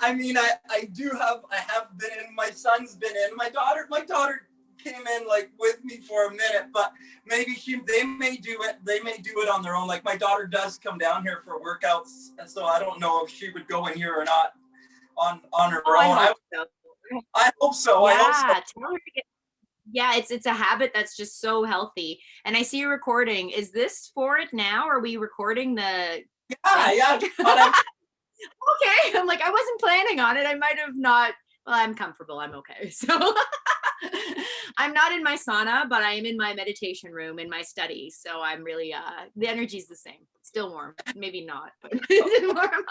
I mean, I have been in, my son's been in, my daughter came in like with me for a minute, but maybe they may do it on their own. Like my daughter does come down here for workouts, and so I don't know if she would go in here or not on her Oh, own. I hope so. I hope so. I hope so. Yeah, tell her to get, yeah, it's a habit that's just so healthy. And I see you recording. Is this for it now? Are we recording the Yeah. Okay. I'm like, I wasn't planning on it. I might have not. Well, I'm comfortable. I'm okay. So I'm not in my sauna, but I am in my meditation room in my study. So I'm really the energy's the same. Still warm. Maybe not, but it's warm.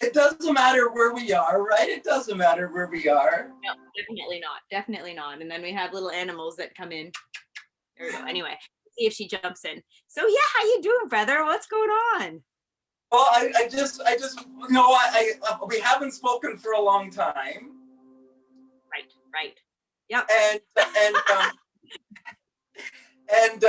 It doesn't matter where we are, right? It doesn't matter where we are. No, definitely not. Definitely not. And then we have little animals that come in. There we go. Anyway, see if she jumps in. So yeah, how you doing, brother? What's going on? Well, I just, we haven't spoken for a long time. Right. Yep. And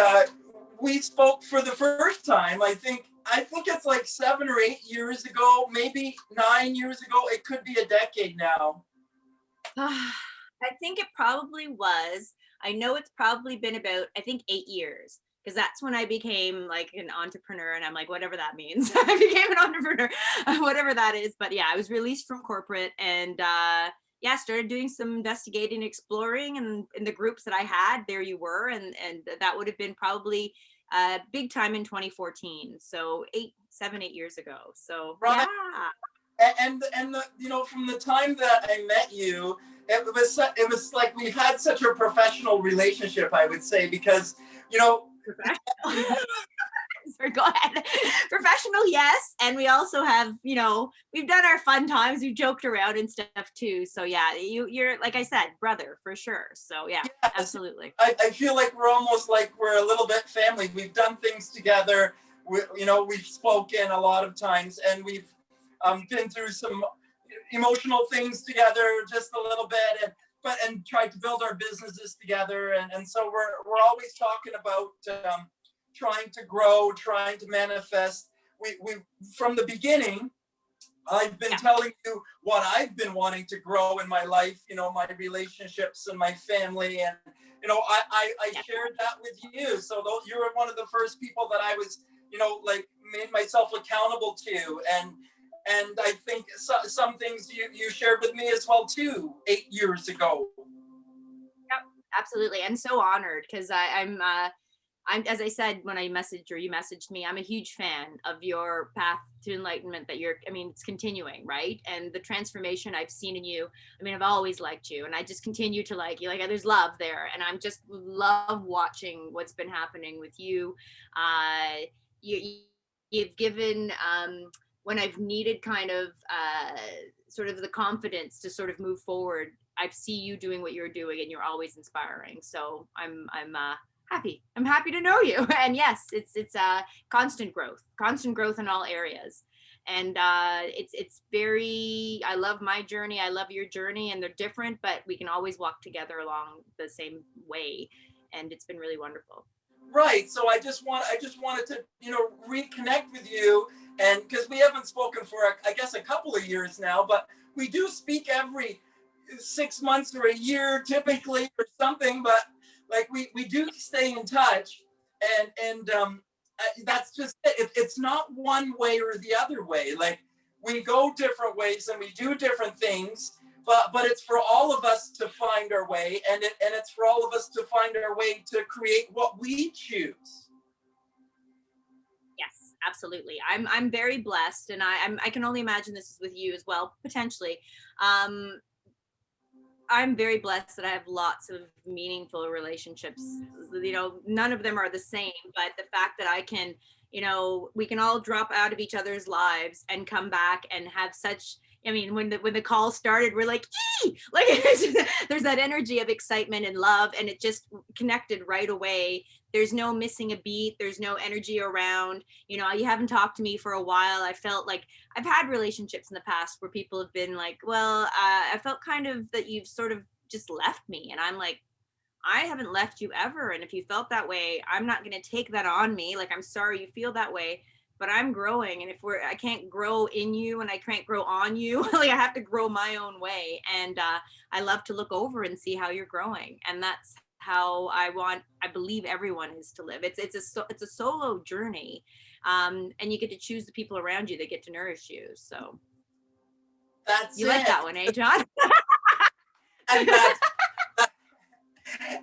we spoke for the first time. I think it's like 7 or 8 years ago, maybe 9 years ago. It could be a decade now. I think it probably was. I know it's probably been about, I think 8 years, because that's when I became like an entrepreneur, and I'm like, whatever that means. I became an entrepreneur, whatever that is. But yeah, I was released from corporate, and yeah, started doing some investigating, exploring, and in the groups that I had, there you were, and that would have been probably big time in 2014. So 7, 8 years ago. So right. Yeah. And from the time that I met you, it was like we've had such a professional relationship, I would say, because Sorry, go ahead. Professional, yes, and we also have, we've done our fun times. We've joked around and stuff too. So yeah, you're like I said, brother for sure. So yeah, yes, absolutely. I feel like we're a little bit family. We've done things together. We've spoken a lot of times, and we've been through some emotional things together just a little bit, and tried to build our businesses together, and so we're always talking about trying to grow, trying to manifest. We from the beginning, I've been telling you what I've been wanting to grow in my life, my relationships and my family, and I shared that with you. So you were one of the first people that I was, like made myself accountable to, and I think some things you shared with me as well too 8 years ago. Yep, absolutely. I'm so honored, because I'm as I said when I messaged, or you messaged me, I'm a huge fan of your path to enlightenment that it's continuing, right? And the transformation I've seen in you. I've always liked you, and I just continue to like you. Like, there's love there, and I'm just love watching what's been happening with you. You've given, when I've needed kind of sort of the confidence to sort of move forward, I see you doing what you're doing, and you're always inspiring. So I'm happy. I'm happy to know you. And yes, it's constant growth in all areas. And it's very, I love my journey. I love your journey, and they're different, but we can always walk together along the same way. And it's been really wonderful. Right. So I just wanted to, reconnect with you, and because we haven't spoken for, I guess, a couple of years now, but we do speak every 6 months or a year typically or something, but like we do stay in touch, and that's just it. It's not one way or the other way. Like, we go different ways and we do different things, but it's for all of us to find our way, and it's for all of us to find our way to create what we choose. Yes, absolutely. I'm very blessed, and I can only imagine this is with you as well, potentially. I'm very blessed that I have lots of meaningful relationships. None of them are the same, but the fact that I can, we can all drop out of each other's lives and come back and have such, when the call started, we're like, ee! Like, there's that energy of excitement and love, and it just connected right away. There's no missing a beat. There's no energy around, you haven't talked to me for a while. I felt like I've had relationships in the past where people have been like, well, I felt kind of that you've sort of just left me. And I'm like, I haven't left you ever. And if you felt that way, I'm not going to take that on me. Like, I'm sorry you feel that way, but I'm growing. And if I can't grow in you and I can't grow on you, like I have to grow my own way. And I love to look over and see how you're growing. And that's how I believe everyone is to live. It's a solo journey. And you get to choose the people around you that get to nourish you. So that's you it. like that one, eh, John? And that's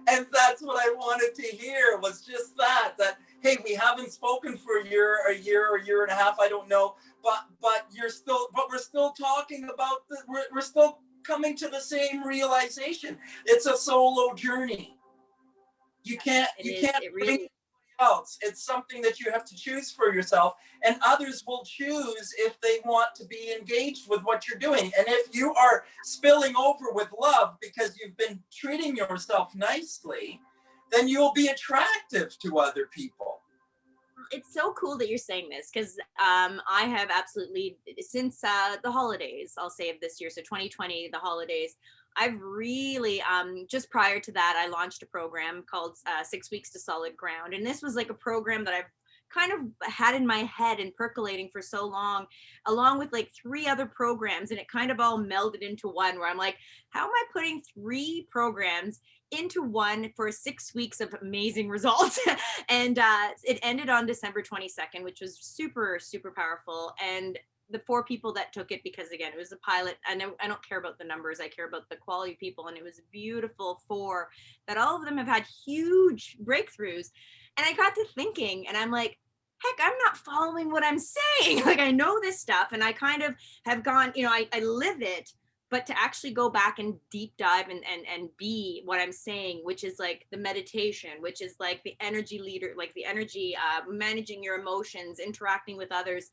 and that's what I wanted to hear, was just that hey, we haven't spoken for a year or year and a half, I don't know, but we're still talking about we're still coming to the same realization. It's a solo journey. You can't It bring really else. It's something that you have to choose for yourself, and others will choose if they want to be engaged with what you're doing. And if you are spilling over with love because you've been treating yourself nicely, then you'll be attractive to other people. It's so cool that you're saying this, because I have absolutely, since the holidays, I'll say, of this year, so 2020, the holidays, I've really, just prior to that, I launched a program called 6 Weeks to Solid Ground. And this was like a program that I've kind of had in my head and percolating for so long, along with like 3 other programs. And it kind of all melded into one, where I'm like, how am I putting 3 programs into one for 6 weeks of amazing results? And it ended on December 22nd, which was super, super powerful. And the 4 people that took it, because again, it was a pilot, and I don't care about the numbers, I care about the quality of people. And it was beautiful 4 that all of them have had huge breakthroughs. And I got to thinking, and I'm like, heck, I'm not following what I'm saying. Like, I know this stuff, and I kind of have gone, I live it, but to actually go back and deep dive and be what I'm saying, which is like the meditation, which is like the energy leader, like the energy, managing your emotions, interacting with others.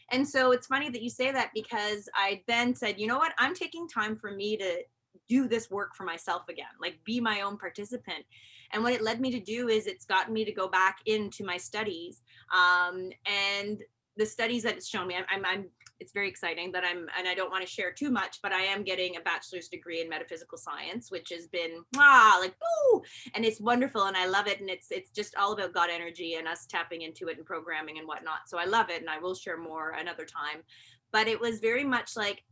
And so it's funny that you say that, because I then said, you know what, I'm taking time for me to do this work for myself again, like be my own participant. And what it led me to do is it's gotten me to go back into my studies, and the studies that it's shown me, I'm it's very exciting that and I don't want to share too much, but I am getting a bachelor's degree in metaphysical science, which has been like, woo, and it's wonderful, and I love it. And it's just all about God energy and us tapping into it and programming and whatnot. So I love it, and I will share more another time. But it was very much like,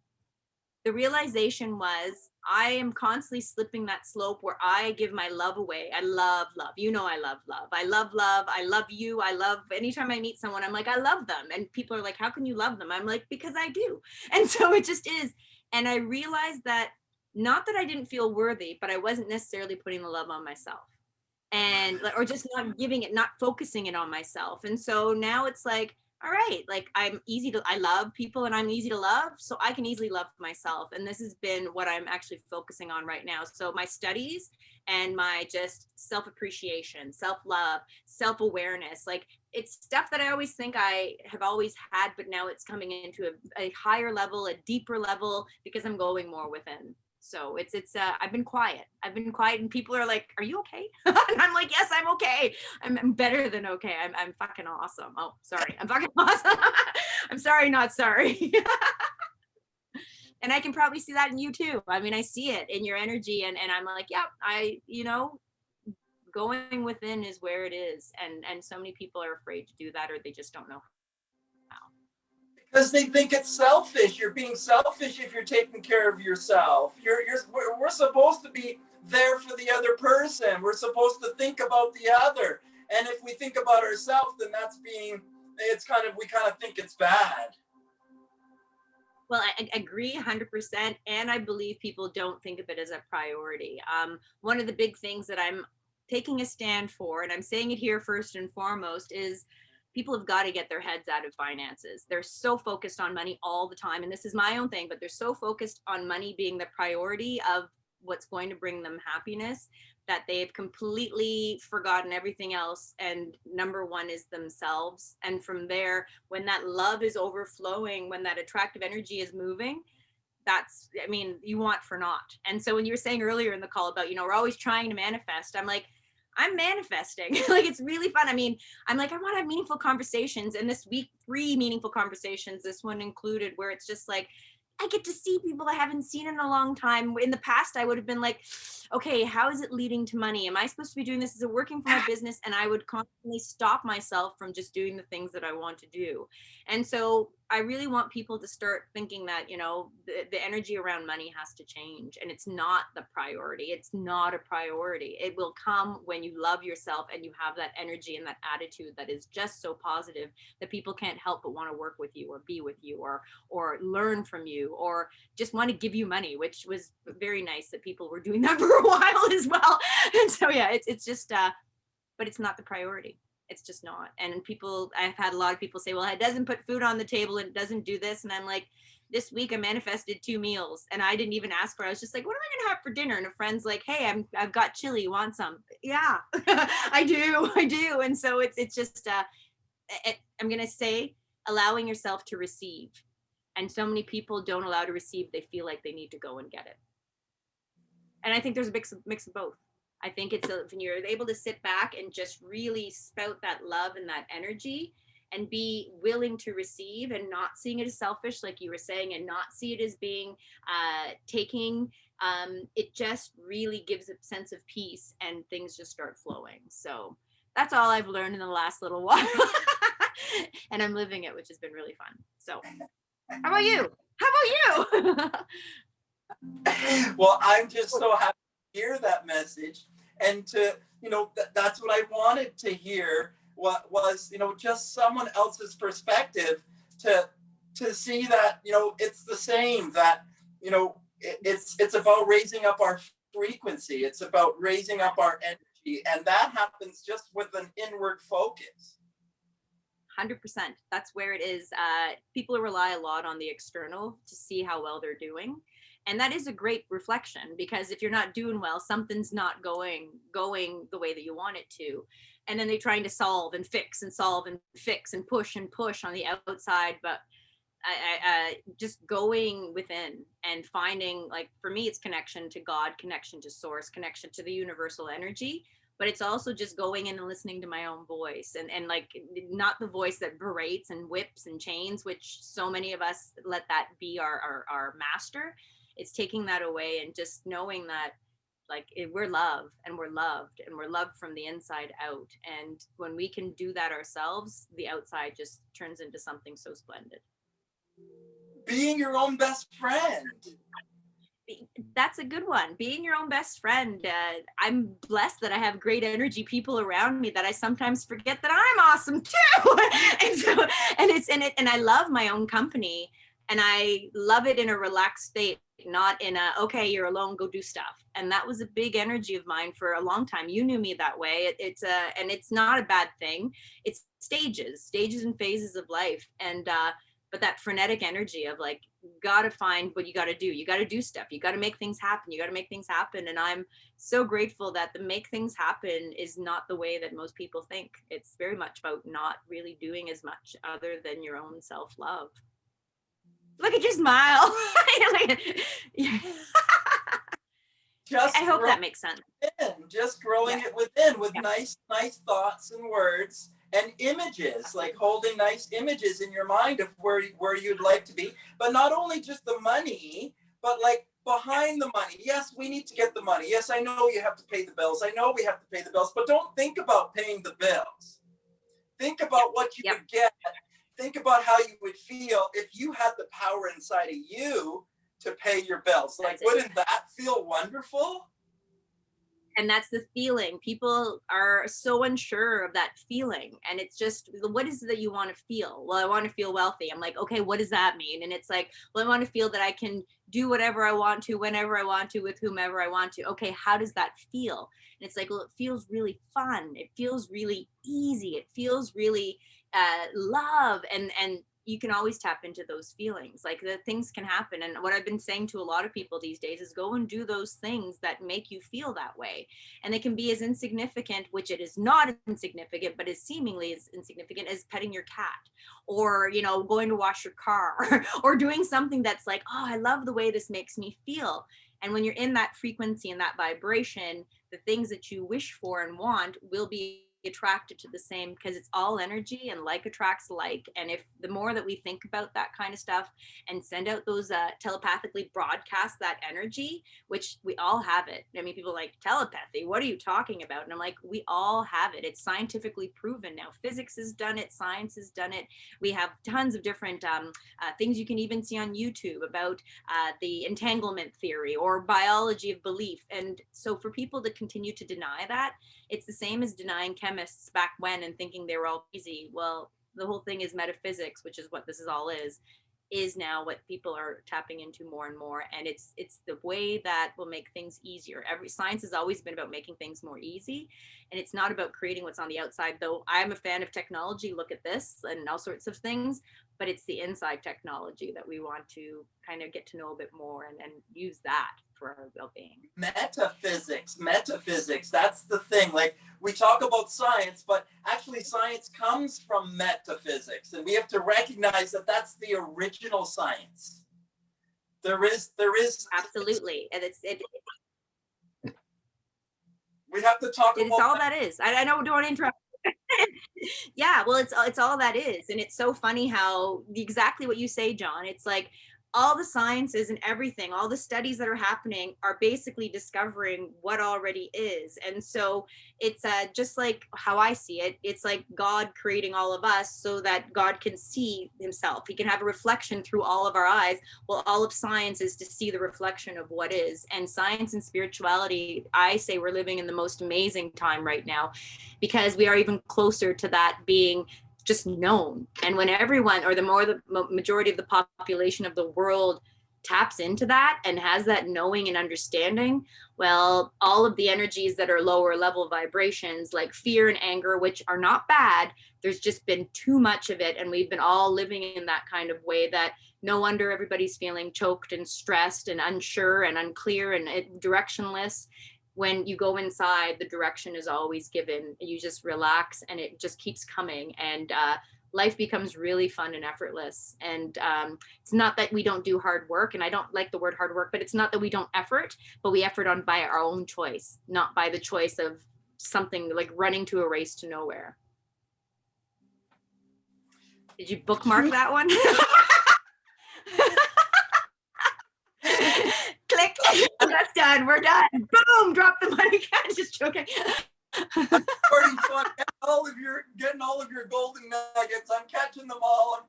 the realization was, I am constantly slipping that slope where I give my love away. I love love. I love love. I love love. I love you. I love, anytime I meet someone, I'm like, I love them. And people are like, how can you love them? I'm like, because I do. And so it just is. And I realized that, not that I didn't feel worthy, but I wasn't necessarily putting the love on myself, and or just not giving it, not focusing it on myself. And so now it's like, all right, like I love people and I'm easy to love, so I can easily love myself. And this has been what I'm actually focusing on right now. So my studies and my just self-appreciation, self-love, self-awareness, like it's stuff that I always think I have always had, but now it's coming into a higher level, a deeper level, because I'm going more within. So it's I've been quiet, and people are like, are you okay? And I'm like, yes, I'm okay. I'm better than okay. I'm fucking awesome. Oh, sorry. I'm fucking awesome. I'm sorry, not sorry. And I can probably see that in you too. I mean, I see it in your energy, and I'm like, yeah, going within is where it is. And so many people are afraid to do that, or they just don't know how. Because they think it's selfish. You're being selfish if you're taking care of yourself. We're supposed to be there for the other person. We're supposed to think about the other. And if we think about ourselves, then we kind of think it's bad. Well, I agree 100%. And I believe people don't think of it as a priority. One of the big things that I'm taking a stand for, and I'm saying it here first and foremost, is people have got to get their heads out of finances. They're so focused on money all the time. And this is my own thing, but they're so focused on money being the priority of what's going to bring them happiness, that they've completely forgotten everything else. And number one is themselves. And from there, when that love is overflowing, when that attractive energy is moving, you want for naught. And so when you were saying earlier in the call about, we're always trying to manifest, I'm like, I'm manifesting. Like, it's really fun. I mean, I'm like, I want to have meaningful conversations. And this week, 3 meaningful conversations, this one included, where it's just like, I get to see people I haven't seen in a long time. In the past, I would have been like, okay, how is it leading to money? Am I supposed to be doing this? Is it working for my business? And I would constantly stop myself from just doing the things that I want to do. And so I really want people to start thinking that, you know, the energy around money has to change, and it's not the priority. It's not a priority. It will come when you love yourself and you have that energy and that attitude that is just so positive that people can't help but want to work with you or be with you or learn from you or just want to give you money, which was very nice that people were doing that for a while as well. And so yeah, it's just but it's not the priority. It's just not. And people, I've had a lot of people say, well, it doesn't put food on the table and it doesn't do this. And I'm like, this week I manifested 2 meals and I didn't even ask for it. I was just like, what am I gonna have for dinner? And a friend's like, hey, I've got chili, you want some? Yeah, I do. And so it's just I'm gonna say, allowing yourself to receive. And so many people don't allow to receive. They feel like they need to go and get it. And I think there's a mix of both. I think it's when you're able to sit back and just really spout that love and that energy and be willing to receive and not seeing it as selfish, like you were saying, and not see it as being taking, it just really gives a sense of peace and things just start flowing. So that's all I've learned in the last little while. And I'm living it, which has been really fun. So how about you? How about you? Well, I'm just so happy to hear that message, and to, you know, that's what I wanted to hear. What was, you know, just someone else's perspective to see that, you know, it's the same, that, you know, it's about raising up our frequency. It's about raising up our energy, and that happens just with an inward focus. 100%. That's where it is. People rely a lot on the external to see how well they're doing. And that is a great reflection, because if you're not doing well, something's not going the way that you want it to. And then they're trying to solve and fix and solve and fix and push on the outside. But I just going within and finding, like, for me, it's connection to God, connection to source, connection to the universal energy. But it's also just going in and listening to my own voice, and like, not the voice that berates and whips and chains, which so many of us let that be our master. It's taking that away and just knowing that, like, we're loved and we're loved and we're loved from the inside out. And when we can do that ourselves, the outside just turns into something so splendid. Being your own best friend. That's a good one. Being your own best friend. I'm blessed that I have great energy people around me that I sometimes forget that I'm awesome too. and I love my own company, and I love it in a relaxed state, not in a, okay, you're alone, go do stuff. And that was a big energy of mine for a long time. You knew me that way. And it's not a bad thing. It's stages and phases of life. And but that frenetic energy of, like, gotta find what you gotta do. You gotta do stuff. You gotta make things happen. You gotta make things happen. And I'm so grateful that the make things happen is not the way that most people think. It's very much about not really doing as much other than your own self-love. Look at your smile. I hope that makes sense. Just growing it within with nice thoughts and words and images, like holding nice images in your mind of where you'd like to be. But not only just the money, but like behind the money. Yes, we need to get the money. Yes, I know you have to pay the bills. I know we have to pay the bills, but don't think about paying the bills. Think about what you would get. Think about how you would feel if you had the power inside of you to pay your bills. Like, wouldn't that feel wonderful? And that's the feeling. People are so unsure of that feeling. And it's just, what is it that you want to feel? Well, I want to feel wealthy. I'm like, okay, what does that mean? And it's like, well, I want to feel that I can do whatever I want to, whenever I want to, with whomever I want to. Okay, how does that feel? And it's like, well, it feels really fun. It feels really easy. It feels really love. And you can always tap into those feelings. Like, the things can happen. And what I've been saying to a lot of people these days is go and do those things that make you feel that way. And they can be as insignificant, which it is not insignificant, but is seemingly as insignificant as petting your cat, or, you know, going to wash your car, or doing something that's like, oh, I love the way this makes me feel. And when you're in that frequency and that vibration, the things that you wish for and want will be attracted to the same, because it's all energy and like attracts like. And if the more that we think about that kind of stuff and send out those telepathically broadcast that energy, which we all have it. I mean, people are like, telepathy, what are you talking about? And I'm like, we all have it. It's scientifically proven now. Physics has done it, science has done it. We have tons of different things you can even see on YouTube about the entanglement theory or biology of belief. And so for people to continue to deny that, it's the same as denying chemists back when and thinking they were all crazy. Well, the whole thing is metaphysics, which is what this is now what people are tapping into more and more. And it's the way that will make things easier. Every science has always been about making things more easy, and it's not about creating what's on the outside, though I'm a fan of technology. Look at this and all sorts of things, but it's the inside technology that we want to kind of get to know a bit more and use that for our well-being. Metaphysics, that's the thing. Like, we talk about science, but actually science comes from metaphysics, and we have to recognize that that's the original science. There is absolutely, and we have to talk about it's all that is. I don't want to interrupt. Yeah, well, it's all that is. And it's so funny how exactly what you say, John. It's like all the sciences and everything, all the studies that are happening are basically discovering what already is. And so it's just like how I see it. It's like God creating all of us so that God can see himself. He can have a reflection through all of our eyes. Well, all of science is to see the reflection of what is. And science and spirituality, I say we're living in the most amazing time right now, because we are even closer to that being just known. And when everyone, or the majority of the population of the world taps into that and has that knowing and understanding, well, all of the energies that are lower level vibrations like fear and anger, which are not bad, there's just been too much of it. And we've been all living in that kind of way that no wonder everybody's feeling choked and stressed and unsure and unclear and directionless. When you go inside, the direction is always given. You just relax and it just keeps coming, and life becomes really fun and effortless. And it's not that we don't do hard work, and I don't like the word hard work, but it's not that we don't effort, but we effort on by our own choice, not by the choice of something like running to a race to nowhere. Did you bookmark that one? Click. That's done. We're done. Boom. Drop the money. Just joking. Getting all of your golden nuggets. I'm catching them all.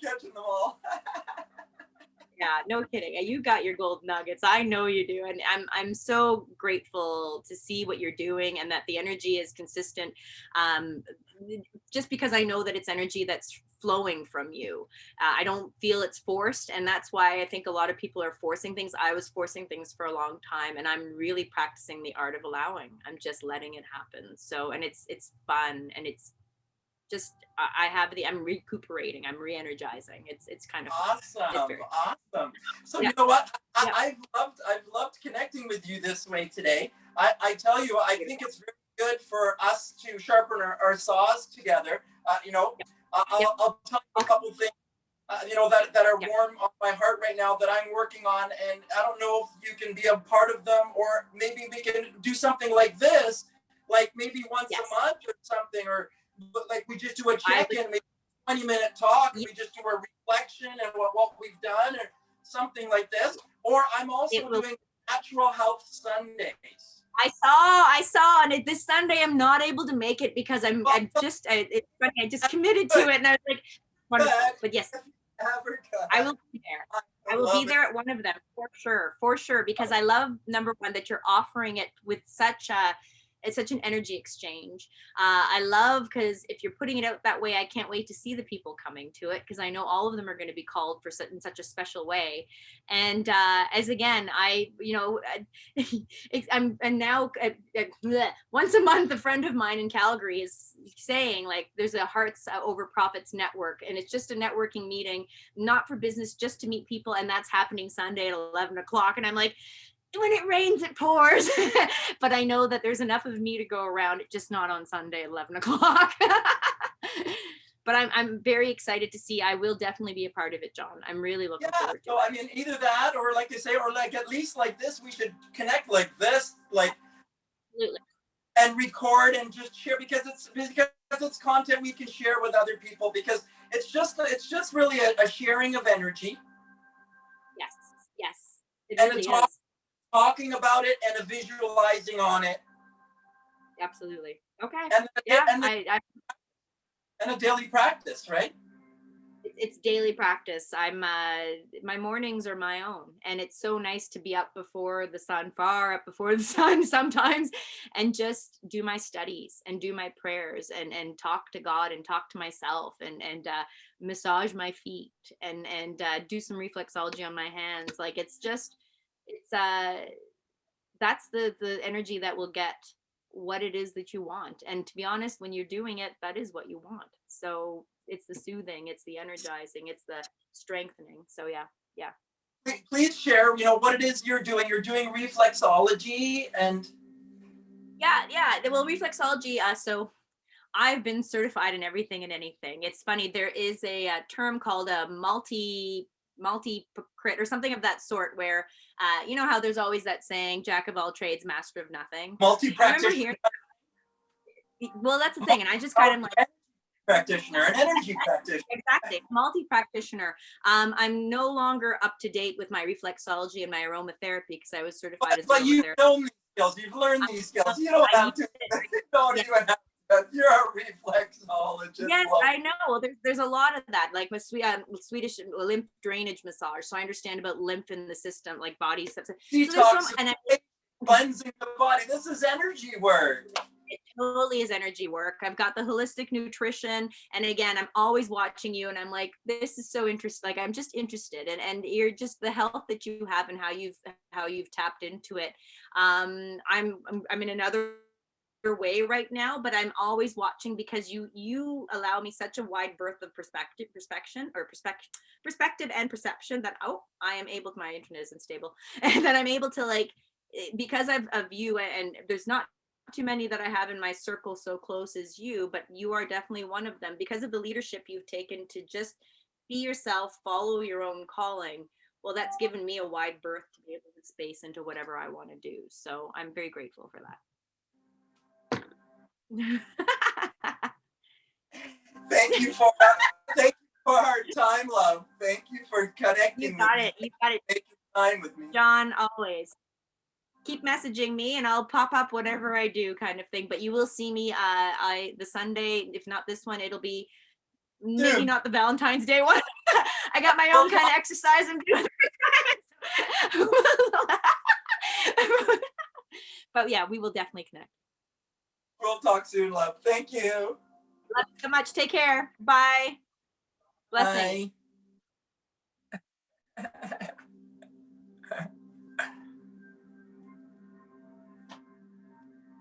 Yeah, no kidding. You got your gold nuggets. I know you do. And I'm so grateful to see what you're doing and that the energy is consistent. Just because I know that it's energy that's flowing from you. I don't feel it's forced. And that's why I think a lot of people are forcing things. I was forcing things for a long time, and I'm really practicing the art of allowing. I'm just letting it happen. So, and it's fun, and it's just, I'm recuperating, I'm re-energizing. It's kind of awesome. So yeah. You know what? I've loved connecting with you this way today. I tell you, I think it's very good for us to sharpen our saws together. I'll tell you a couple things, that are warm on my heart right now that I'm working on, and I don't know if you can be a part of them, or maybe we can do something like this, like maybe once a month or something, or like we just do a check-in, maybe 20-minute talk, and we just do a reflection and what we've done, or something like this. Or I'm also doing Natural Health Sundays. I saw, and this Sunday I'm not able to make it because it's funny, I just committed to it, and I was like, wonderful. But yes, I will be there. I will be there at one of them for sure, because I love, number one, that you're offering it with it's such an energy exchange. I love, because if you're putting it out that way, I can't wait to see the people coming to it, because I know all of them are going to be called for in such a special way. And as again, and now once a month, a friend of mine in Calgary is saying, like, there's a Hearts Over Profits network, and it's just a networking meeting, not for business, just to meet people, and that's happening Sunday at 11 o'clock. And I'm like, when it rains, it pours. But I know that there's enough of me to go around, just not on Sunday at 11 o'clock. But I'm very excited to see. I will definitely be a part of it, John. I'm really looking forward to it. I mean, either that, or like you say, or like at least like this, we should connect like this, like. Absolutely. and record and just share, because it's content we can share with other people, because it's just really a sharing of energy. Yes, yes, it and really a is. talking about it and a visualizing on it. Absolutely. Okay. And Yeah, and a daily practice, right? it's daily practice. I'm my mornings are my own, and it's so nice to be up before the sun, far up before the sun sometimes, and just do my studies and do my prayers and talk to God and talk to myself and massage my feet and do some reflexology on my hands. Like it's that's the energy that will get what it is that you want. And to be honest, when you're doing it, that is what you want. So it's the soothing, it's the energizing, it's the strengthening. So yeah. Please share, what it is you're doing. You're doing reflexology and Yeah. Well, reflexology. So I've been certified in everything and anything. It's funny. There is a term called a multi-crit or something of that sort, where you know how there's always that saying, jack of all trades, master of nothing. I remember hearing, well, that's the thing. And I just kind of like, an energy practitioner. exactly, multi-practitioner. I'm no longer up to date with my reflexology and my aromatherapy because I was certified as But aromatherapist. you've known these skills. You've learned these skills. You don't have to. You don't even have to. You're a reflexologist. Yes, I know. Well, there's a lot of that, like my Swedish lymph drainage massage. So I understand about lymph in the system, like body stuff. Cleansing the body. This is energy work. It totally is energy work. I've got the holistic nutrition, and again, I'm always watching you, and I'm like, this is so interesting. Like I'm just interested, and you're just the health that you have and how you've tapped into it. I'm in another way right now, but I'm always watching because you allow me such a wide berth of perspective and perception that I am able to, my internet isn't stable, and that I'm able to, like, because of you, and there's not too many that I have in my circle so close as you, but you are definitely one of them because of the leadership you've taken to just be yourself, follow your own calling. Well, that's given me a wide berth to be able to space into whatever I want to do. So I'm very grateful for that. Thank you for our time, love. Thank you for connecting. You got it. Taking time with me, John. Always keep messaging me, and I'll pop up whatever I do, kind of thing. But you will see me. The Sunday, if not this one, it'll be maybe not the Valentine's Day one. I got my own kind of exercise I'm doing. But yeah, we will definitely connect. We'll talk soon, love. Thank you. Love you so much. Take care. Bye. Blessings. Bye.